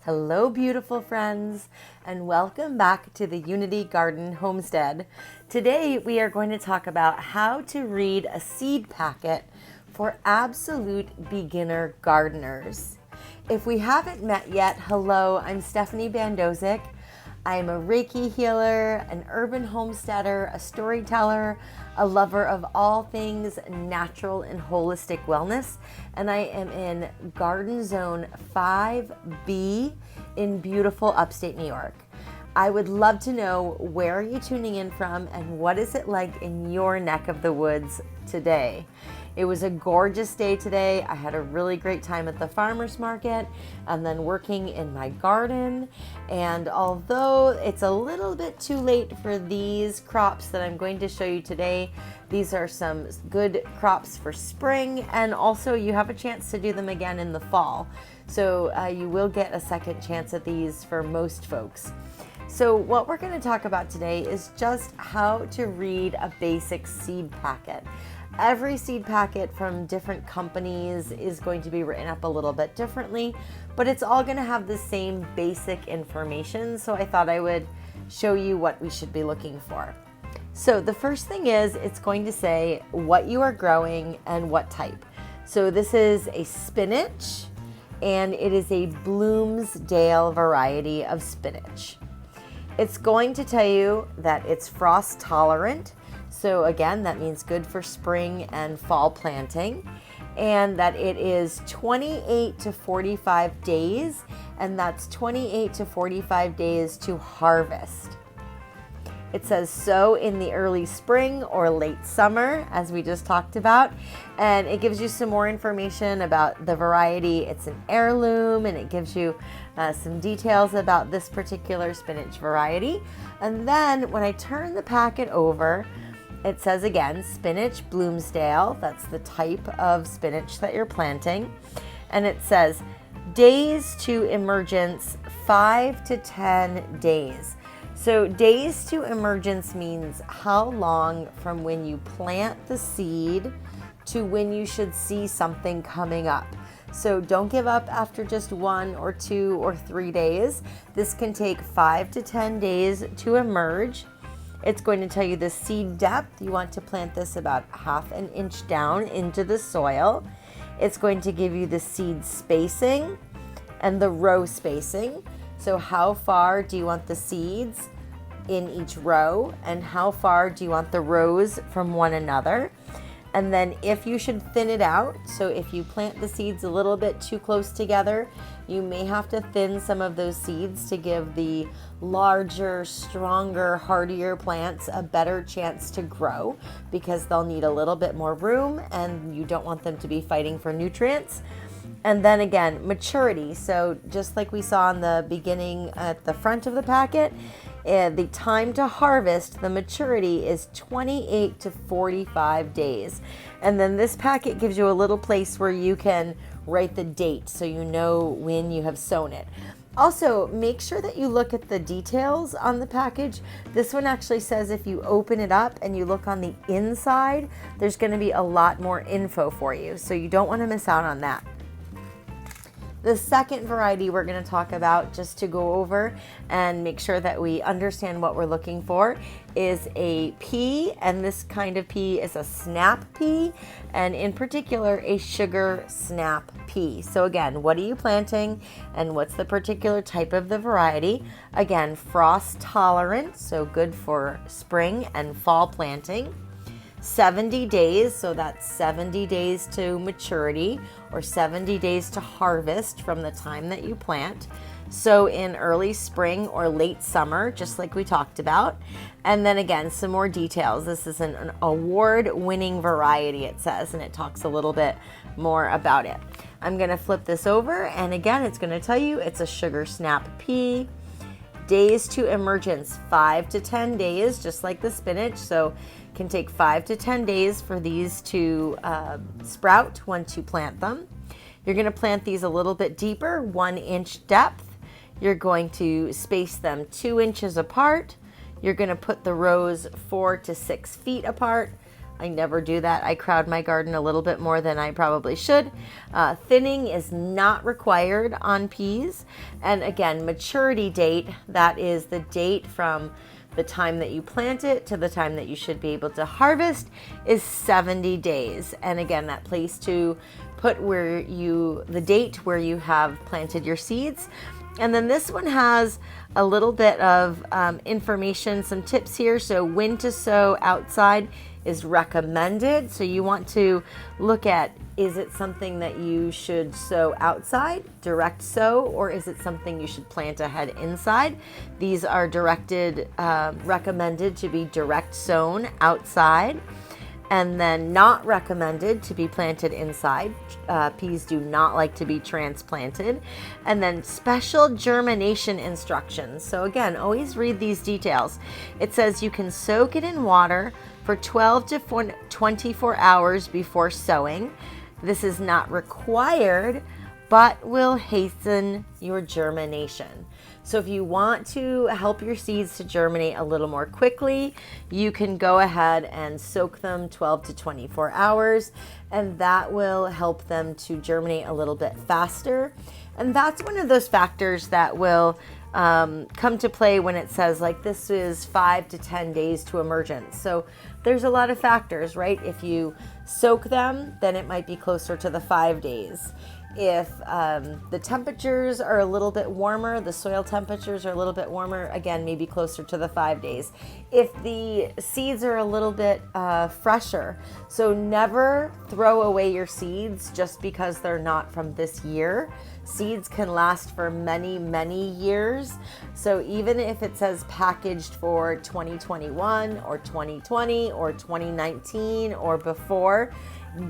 Hello, beautiful friends, and welcome back to the Unity Garden Homestead. Today, we are going to talk about how to read a seed packet for absolute beginner gardeners. If we haven't met yet, hello, I'm Stephanie Bandozik. I am a Reiki healer, an urban homesteader, a storyteller, a lover of all things natural and holistic wellness, and I am in Garden Zone 5B in beautiful upstate New York. I would love to know, where are you tuning in from and what is it like in your neck of the woods today? It was a gorgeous day today. I had a really great time at the farmer's market and then working in my garden. And although it's a little bit too late for these crops that I'm going to show you today, these are some good crops for spring, and also you have a chance to do them again in the fall. So you will get a second chance at these for most folks. So what we're going to talk about today is just how to read a basic seed packet. Every seed packet from different companies is going to be written up a little bit differently, but it's all going to have the same basic information. So I thought I would show you what we should be looking for. So the first thing is, it's going to say what you are growing and what type. So this is a spinach, and it is a Bloomsdale variety of spinach. It's going to tell you that it's frost tolerant. So again, that means good for spring and fall planting, and that it is 28 to 45 days, and that's 28 to 45 days to harvest. It says sow in the early spring or late summer, as we just talked about, and it gives you some more information about the variety. It's an heirloom, and it gives you some details about this particular spinach variety. And then when I turn the packet over, it says again, spinach Bloomsdale. That's the type of spinach that you're planting. And it says days to emergence, 5 to 10 days. So days to emergence means how long from when you plant the seed to when you should see something coming up. So don't give up after just 1 or 2 or 3 days. This can take 5 to 10 days to emerge. It's going to tell you the seed depth. You want to plant this about 1/2 inch down into the soil. It's going to give you the seed spacing and the row spacing. So how far do you want the seeds in each row, and how far do you want the rows from one another? And then if you should thin it out, so if you plant the seeds a little bit too close together, you may have to thin some of those seeds to give the larger, stronger, hardier plants a better chance to grow, because they'll need a little bit more room and you don't want them to be fighting for nutrients. And then again, maturity. So just like we saw in the beginning at the front of the packet, the time to harvest, the maturity is 28 to 45 days. And then this packet gives you a little place where you can write the date so you know when you have sown it. Also, make sure that you look at the details on the package. This one actually says if you open it up and you look on the inside, there's going to be a lot more info for you. So you don't want to miss out on that. The second variety we're going to talk about, just to go over and make sure that we understand what we're looking for, is a pea, and this kind of pea is a snap pea, and in particular a sugar snap pea. So again, what are you planting and what's the particular type of the variety? Again, frost tolerant, so good for spring and fall planting. 70 days, so that's 70 days to maturity or 70 days to harvest from the time that you plant. So in early spring or late summer, just like we talked about. And then again, some more details. This is an award-winning variety, it says, and it talks a little bit more about it. I'm going to flip this over, and again, it's going to tell you it's a sugar snap pea. Days to emergence, 5 to 10 days, just like the spinach. So it can take 5 to 10 days for these to sprout once you plant them. You're going to plant these a little bit deeper, 1 inch depth. You're going to space them 2 inches apart. You're going to put the rows 4 to 6 feet apart. I never do that. I crowd my garden a little bit more than I probably should. Thinning is not required on peas. And again, maturity date, that is the date from the time that you plant it to the time that you should be able to harvest, is 70 days. And again, that place to put the date where you have planted your seeds. And then this one has a little bit of information, some tips here. So when to sow outside is recommended. So you want to look at, is it something that you should sow outside, direct sow, or is it something you should plant ahead inside? These are recommended to be direct sown outside, and then not recommended to be planted inside. Peas do not like to be transplanted. And then special germination instructions. So again, always read these details. It says you can soak it in water for 12 to 24 hours before sowing. This is not required, but will hasten your germination. So if you want to help your seeds to germinate a little more quickly, you can go ahead and soak them 12 to 24 hours, and that will help them to germinate a little bit faster. And that's one of those factors that will come to play when it says like this is 5 to 10 days to emergence. So there's a lot of factors, right? If you soak them, then it might be closer to the 5 days. If the temperatures are a little bit warmer, the soil temperatures are a little bit warmer, again, maybe closer to the 5 days. If the seeds are a little bit fresher, so never throw away your seeds just because they're not from this year. Seeds can last for many, many years. So even if it says packaged for 2021 or 2020 or 2019 or before,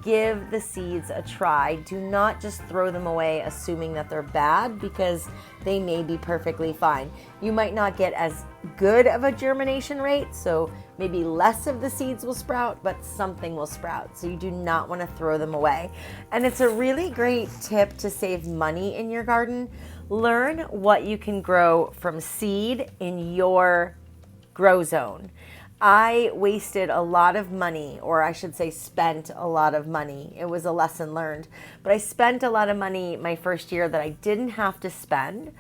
give the seeds a try. Do not just throw them away assuming that they're bad, because they may be perfectly fine. You might not get as good of a germination rate, so maybe less of the seeds will sprout, but something will sprout. So you do not want to throw them away. And it's a really great tip to save money in your garden. Learn what you can grow from seed in your grow zone. I wasted a lot of money, or I should say spent a lot of money. It was a lesson learned. But I spent a lot of money my first year that I didn't have to spend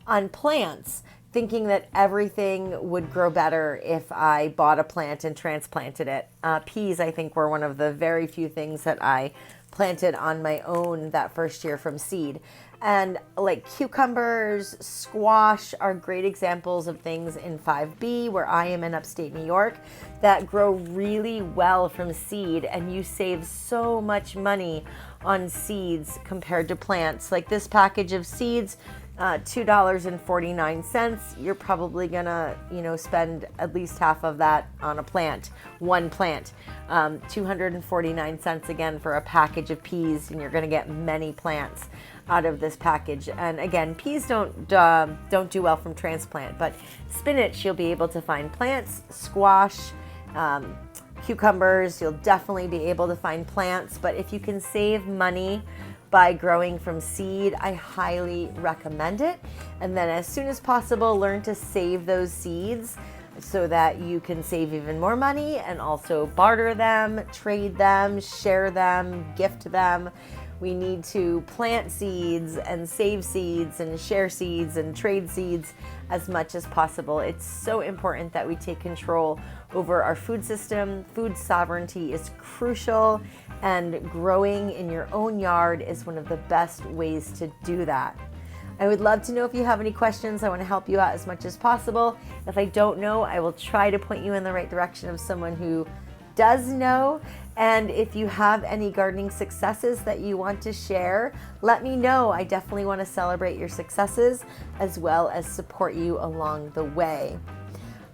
on plants, thinking that everything would grow better if I bought a plant and transplanted it. Peas, I think, were one of the very few things that I planted on my own that first year from seed. And like cucumbers, squash are great examples of things in 5B, where I am in upstate New York, that grow really well from seed, and you save so much money on seeds compared to plants. Like this package of seeds, $2.49. You're probably gonna, spend at least half of that on a plant, one plant. 249 cents again for a package of peas, and you're gonna get many plants out of this package. And again, peas don't do well from transplant, but spinach you'll be able to find plants, squash, cucumbers, you'll definitely be able to find plants. But if you can save money by growing from seed, I highly recommend it. And then as soon as possible, learn to save those seeds so that you can save even more money, and also barter them, trade them, share them, gift them. We need to plant seeds and save seeds and share seeds and trade seeds as much as possible. It's so important that we take control over our food system. Food sovereignty is crucial, and growing in your own yard is one of the best ways to do that. I would love to know if you have any questions. I want to help you out as much as possible. If I don't know, I will try to point you in the right direction of someone who does know. And if you have any gardening successes that you want to share, let me know. I definitely want to celebrate your successes as well as support you along the way.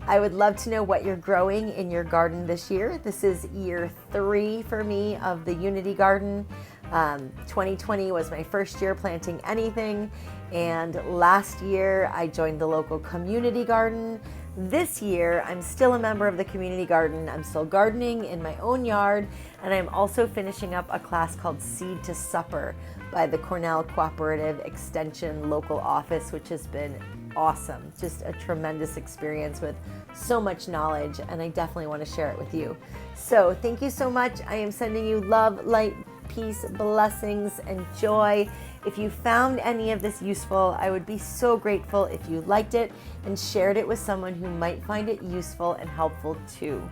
I would love to know what you're growing in your garden this year. This is year 3 for me of the Unity Garden. 2020 was my first year planting anything, and last year I joined the local community garden. This year, I'm still a member of the community garden. I'm still gardening in my own yard, and I'm also finishing up a class called Seed to Supper by the Cornell Cooperative Extension local office, which has been awesome. Just a tremendous experience with so much knowledge, and I definitely want to share it with you. So thank you so much. I am sending you love, light, peace, blessings, and joy. If you found any of this useful, I would be so grateful if you liked it and shared it with someone who might find it useful and helpful too.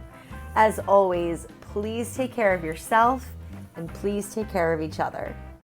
As always, please take care of yourself and please take care of each other.